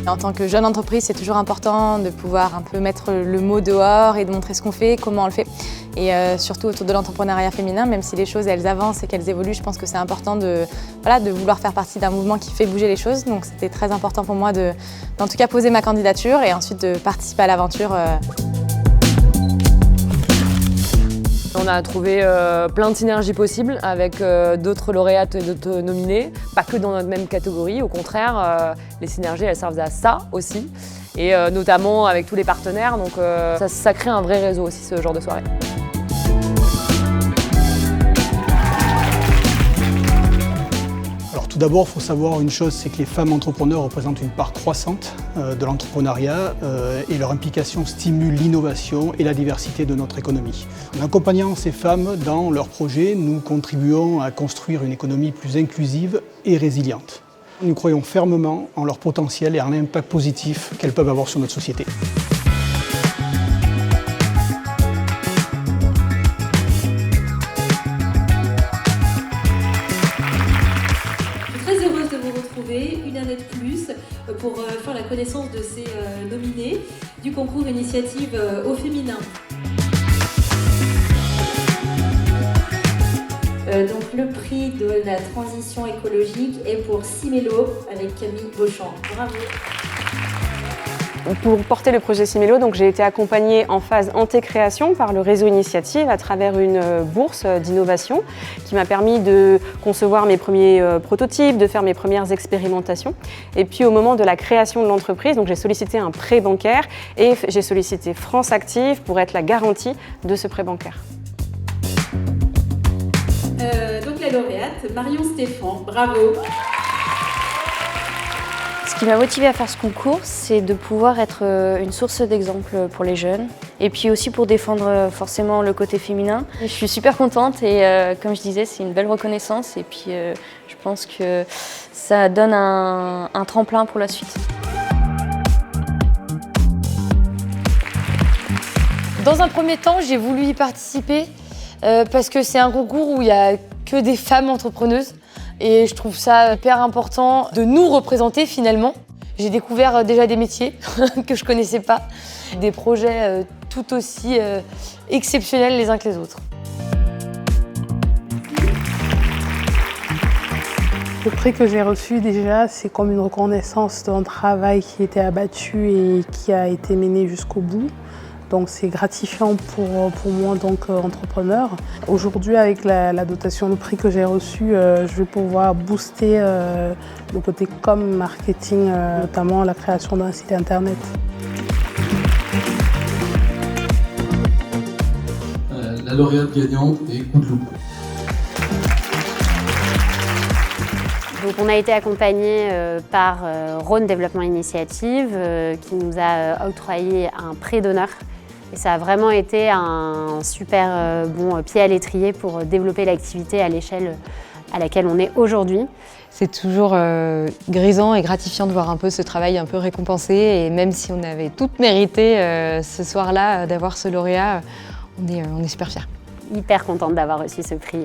En tant que jeune entreprise, c'est toujours important de pouvoir un peu mettre le mot dehors et de montrer ce qu'on fait, comment on le fait. Et surtout autour de l'entrepreneuriat féminin, même si les choses elles avancent et qu'elles évoluent, je pense que c'est important de vouloir faire partie d'un mouvement qui fait bouger les choses. Donc c'était très important pour moi d'en tout cas poser ma candidature et ensuite de participer à l'aventure. On a trouvé plein de synergies possibles avec d'autres lauréates et d'autres nominés, pas que dans notre même catégorie, au contraire, les synergies elles servent à ça aussi, et notamment avec tous les partenaires, donc ça crée un vrai réseau aussi ce genre de soirée. Tout d'abord, il faut savoir une chose, c'est que les femmes entrepreneurs représentent une part croissante de l'entrepreneuriat et leur implication stimule l'innovation et la diversité de notre économie. En accompagnant ces femmes dans leurs projets, nous contribuons à construire une économie plus inclusive et résiliente. Nous croyons fermement en leur potentiel et en l'impact positif qu'elles peuvent avoir sur notre société. Une année de plus pour faire la connaissance de ces nominés du concours Initiative au féminin. Donc le prix de la transition écologique est pour Simelo avec Camille Beauchamp. Bravo. Pour porter le projet Simelo, j'ai été accompagnée en phase anté-création par le réseau Initiative à travers une bourse d'innovation qui m'a permis de concevoir mes premiers prototypes, de faire mes premières expérimentations. Et puis au moment de la création de l'entreprise, j'ai sollicité un prêt bancaire et j'ai sollicité France Active pour être la garantie de ce prêt bancaire. Donc la lauréate, Marion Stéphan, bravo. Ce qui m'a motivée à faire ce concours, c'est de pouvoir être une source d'exemple pour les jeunes et puis aussi pour défendre forcément le côté féminin. Je suis super contente et comme je disais, c'est une belle reconnaissance et puis je pense que ça donne un tremplin pour la suite. Dans un premier temps, j'ai voulu y participer parce que c'est un concours où il n'y a que des femmes entrepreneuses. Et je trouve ça hyper important de nous représenter finalement. J'ai découvert déjà des métiers que je connaissais pas, des projets tout aussi exceptionnels les uns que les autres. Le prix que j'ai reçu déjà, c'est comme une reconnaissance d'un travail qui était abattu et qui a été mené jusqu'au bout. Donc c'est gratifiant pour moi, entrepreneur. Aujourd'hui, avec la dotation de prix que j'ai reçue, je vais pouvoir booster le côté com, marketing, notamment la création d'un site internet. La lauréate gagnante est Goudeloup. Donc on a été accompagné par Rhône Développement Initiative qui nous a octroyé un prêt d'honneur. Et ça a vraiment été un super bon pied à l'étrier pour développer l'activité à l'échelle à laquelle on est aujourd'hui. C'est toujours grisant et gratifiant de voir un peu ce travail un peu récompensé. Et même si on avait toutes mérité ce soir-là d'avoir ce lauréat, on est super fiers. Hyper contente d'avoir reçu ce prix.